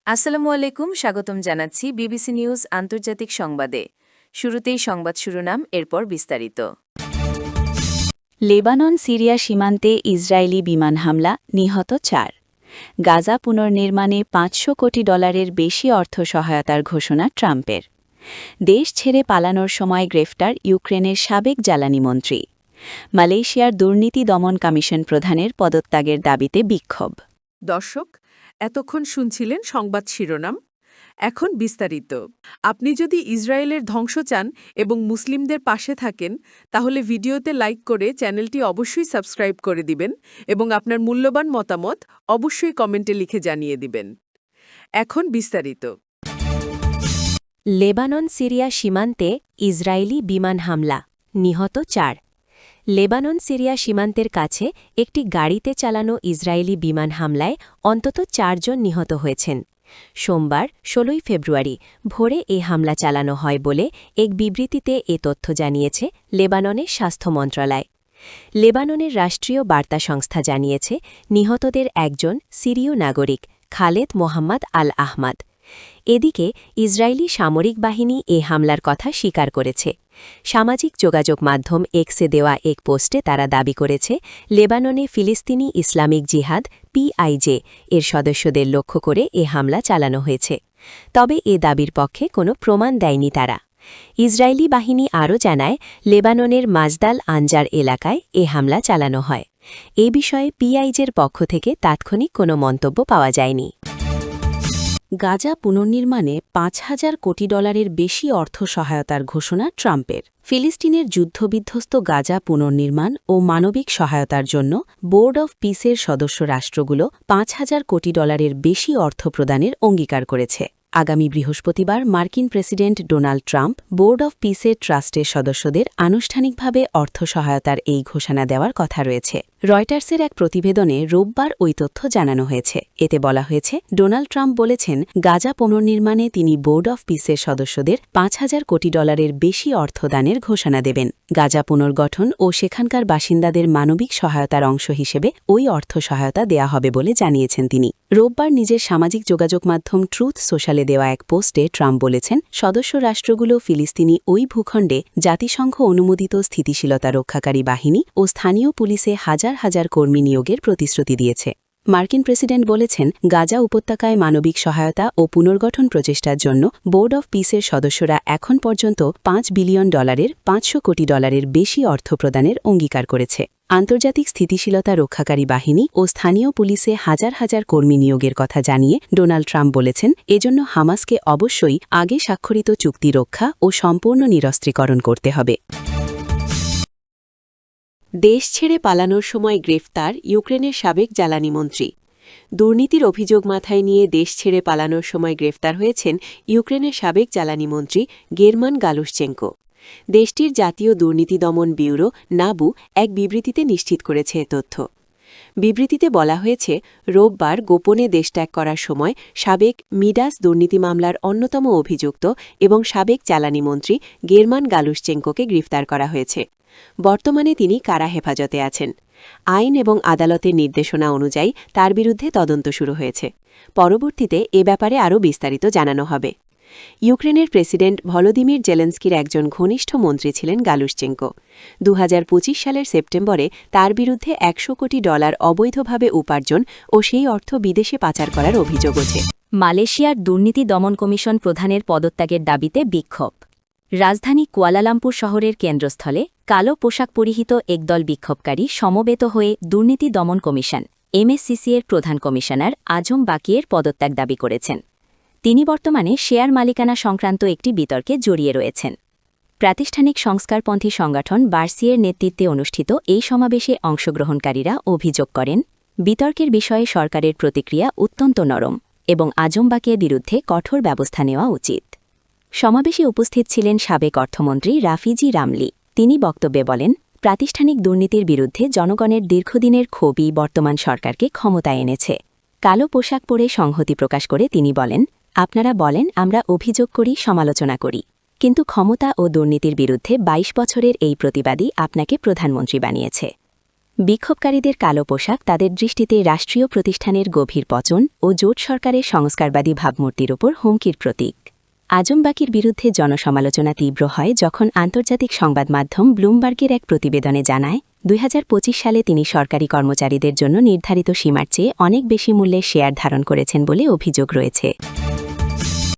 আসসালামু আলাইকুম, স্বাগতম জানাচ্ছি বিবিসি নিউজ আন্তর্জাতিক সংবাদে। শুরুতেই সংবাদ শিরোনাম, এরপর বিস্তারিত। লেবানন সিরিয়া সীমান্তে ইসরায়েলি বিমান হামলা, নিহত ৪। গাজা পুনর্নির্মাণে $500 কোটি বেশি অর্থ সহায়তার ঘোষণা ট্রাম্পের। দেশ ছেড়ে পালানোর সময় গ্রেফতার ইউক্রেনের সাবেক জ্বালানি মন্ত্রী। মালয়েশিয়ার দুর্নীতি দমন কমিশন প্রধানের পদত্যাগের দাবিতে বিক্ষোভ। দর্শক, এতক্ষণ শুনছিলেন সংবাদ শিরোনাম। এখন বিস্তারিত। আপনি যদি ইসরায়েলের ধ্বংস চান এবং মুসলিমদের পাশে থাকেন, তাহলে ভিডিওতে লাইক করে চ্যানেলটি অবশ্যই সাবস্ক্রাইব করে দিবেন এবং আপনার মূল্যবান মতামত অবশ্যই কমেন্টে লিখে জানিয়ে দিবেন। এখন বিস্তারিত। লেবানন সিরিয়া সীমান্তে ইসরায়েলি বিমান হামলা, নিহত ৪। লেবানন সিরিয়া সীমান্তের কাছে একটি গাড়িতে চালানো ইসরায়েলি বিমান হামলায় অন্তত ৪ জন নিহত হয়েছেন। সোমবার ১৬ ফেব্রুয়ারি ভোরে এ হামলা চালানো হয় বলে এক বিবৃতিতে এ তথ্য জানিয়েছে লেবাননের স্বাস্থ্য মন্ত্রণালয়। লেবাননের রাষ্ট্রীয় বার্তা সংস্থা জানিয়েছে, নিহতদের একজন সিরীয় নাগরিক খালেদ মোহাম্মদ আল আহমাদ। এদিকে ইসরায়েলি সামরিক বাহিনী এ হামলার কথা স্বীকার করেছে। সামাজিক যোগাযোগ মাধ্যম এক্সে দেওয়া এক পোস্টে তারা দাবি করেছে, লেবাননে ফিলিস্তিনি ইসলামিক জিহাদ পিআইজে এর সদস্যদের লক্ষ্য করে এ হামলা চালানো হয়েছে। তবে এ দাবির পক্ষে কোনো প্রমাণ দেয়নি তারা। ইসরায়েলি বাহিনী আরও জানায়, লেবাননের মাজদাল আনজার এলাকায় এ হামলা চালানো হয়। এ বিষয়ে পিআইজের পক্ষ থেকে তাৎক্ষণিক কোনো মন্তব্য পাওয়া যায়নি। গাজা পুনর্নির্মাণে $5,000 কোটি বেশি অর্থ সহায়তার ঘোষণা ট্রাম্পের। ফিলিস্তিনের যুদ্ধবিধ্বস্ত গাজা পুনর্নির্মাণ ও মানবিক সহায়তার জন্য বোর্ড অব পিসের সদস্য রাষ্ট্রগুলো $5,000 কোটি বেশি অর্থ প্রদানের অঙ্গীকার করেছে। আগামী বৃহস্পতিবার মার্কিন president Donald Trump board of পিসের ট্রাস্টের সদস্যদের আনুষ্ঠানিকভাবে অর্থ সহায়তার এই ঘোষণা দেওয়ার কথা রয়েছে। রয়টার্সের এক প্রতিবেদনে রোববার ওই তথ্য জানানো হয়েছে। এতে বলা হয়েছে, ডোনাল্ড ট্রাম্প বলেছেন, গাজা পুনর্নির্মাণে তিনি বোর্ড অব পিসের সদস্যদের $5,000 কোটি বেশি অর্থ দানের ঘোষণা দেবেন। গাজা পুনর্গঠন ও সেখানকার বাসিন্দাদের মানবিক সহায়তার অংশ হিসেবে ওই অর্থ সহায়তা দেয়া হবে বলে জানিয়েছেন তিনি। রোববার নিজের সামাজিক যোগাযোগ মাধ্যম ট্রুথ সোশ্যালে দেওয়া এক পোস্টে ট্রাম্প বলেছেন, সদস্য রাষ্ট্রগুলো ফিলিস্তিনি ওই ভূখণ্ডে জাতিসংঘ অনুমোদিত স্থিতিশীলতা রক্ষাকারী বাহিনী ও স্থানীয় পুলিশে হাজার হাজার কর্মী নিয়োগের প্রতিশ্রুতি দিয়েছে। মার্কিন প্রেসিডেন্ট বলেছেন, গাজা উপত্যকায় মানবিক সহায়তা ও পুনর্গঠন প্রচেষ্টার জন্য বোর্ড অব পিসের সদস্যরা এখন পর্যন্ত $5 বিলিয়ন $500 কোটি বেশি অর্থ প্রদানের অঙ্গীকার করেছে। আন্তর্জাতিক স্থিতিশীলতা রক্ষাকারী বাহিনী ও স্থানীয় পুলিশে হাজার হাজার কর্মী নিয়োগের কথা জানিয়ে ডোনাল্ড ট্রাম্প বলেছেন, এজন্য হামাসকে অবশ্যই আগে স্বাক্ষরিত চুক্তি রক্ষা ও সম্পূর্ণ নিরস্ত্রীকরণ করতে হবে। দেশ ছেড়ে পালানোর সময় গ্রেফতার ইউক্রেনের সাবেক জ্বালানি মন্ত্রী। দুর্নীতির অভিযোগ মাথায় নিয়ে দেশ ছেড়ে পালানোর সময় গ্রেফতার হয়েছেন ইউক্রেনের সাবেক জ্বালানি মন্ত্রী গেরমান গালুশচেঙ্কো। দেশটির জাতীয় দুর্নীতি দমন ব্যুরো নাবু এক বিবৃতিতে নিশ্চিত করেছে এ তথ্য। বিবৃতিতে বলা হয়েছে, রোববার গোপনে দেশ ত্যাগ করার সময় সাবেক মিডাস দুর্নীতি মামলার অন্যতম অভিযুক্ত এবং সাবেক জ্বালানি মন্ত্রী গেরমান গালুশচেঙ্কোকে গ্রেফতার করা হয়েছে। বর্তমানে তিনি কারা হেফাজতে আছেন। আইন এবং আদালতের নির্দেশনা অনুযায়ী তার বিরুদ্ধে তদন্ত শুরু হয়েছে। পরবর্তীতে এ ব্যাপারে আরও বিস্তারিত জানানো হবে। ইউক্রেনের প্রেসিডেন্ট ভলোদিমির জেলেন্সকির একজন ঘনিষ্ঠ মন্ত্রী ছিলেন গালুশচেঙ্কো। ২০২৫ সালের সেপ্টেম্বরে তার বিরুদ্ধে $100 কোটি অবৈধভাবে উপার্জন ও সেই অর্থ বিদেশে পাচার করার অভিযোগ আছে। মালয়েশিয়ার দুর্নীতি দমন কমিশন প্রধানের পদত্যাগের দাবিতে বিক্ষোভ। রাজধানী কুয়ালালামপুর শহরের কেন্দ্রস্থলে কালো পোশাক পরিহিত একদল বিক্ষোভকারী সমবেত হয়ে দুর্নীতি দমন কমিশন এমএসসিসি-এর প্রধান কমিশনার আজম বাকিয়ের পদত্যাগ দাবি করেছেন। তিনি বর্তমানে শেয়ার মালিকানা সংক্রান্ত একটি বিতর্কে জড়িয়ে রয়েছেন। প্রাতিষ্ঠানিক সংস্কারপন্থী সংগঠন বার্সিয়ের নেতৃত্বে অনুষ্ঠিত এই সমাবেশে অংশগ্রহণকারীরা অভিযোগ করেন, বিতর্কের বিষয়ে সরকারের প্রতিক্রিয়া অত্যন্ত নরম এবং আজম বাকিয়ের বিরুদ্ধে কঠোর ব্যবস্থা নেওয়া উচিত। সমাবেশে উপস্থিত ছিলেন সাবেক অর্থমন্ত্রী রাফিজি রামলি। তিনি বক্তব্যে বলেন, প্রাতিষ্ঠানিক দুর্নীতির বিরুদ্ধে জনগণের দীর্ঘদিনের ক্ষোভই বর্তমান সরকারকে ক্ষমতায় এনেছে। কালো পোশাক পরে সংহতি প্রকাশ করে তিনি বলেন, আপনারা বলেন আমরা অভিযোগ করি, সমালোচনা করি, কিন্তু ক্ষমতা ও দুর্নীতির বিরুদ্ধে ২২ বছরের এই প্রতিবাদী আপনাকে প্রধানমন্ত্রী বানিয়েছে। বিক্ষোভকারীদের কালো পোশাক তাদের দৃষ্টিতে রাষ্ট্রীয় প্রতিষ্ঠানের গভীর পচন ও জোট সরকারের সংস্কারবাদী ভাবমূর্তির ওপর হুমকির প্রতীক। আজমবাকির বিরুদ্ধে জনসমালোচনা তীব্র হয় যখন আন্তর্জাতিক সংবাদ মাধ্যম ব্লুমবার্গের এক প্রতিবেদনে জানায় 2025 সালে তিনি সরকারি কর্মচারীদের জন্য নির্ধারিত সীমার চেয়ে অনেক বেশি মূল্যের শেয়ার ধারণ করেছেন বলে অভিযোগ রয়েছে।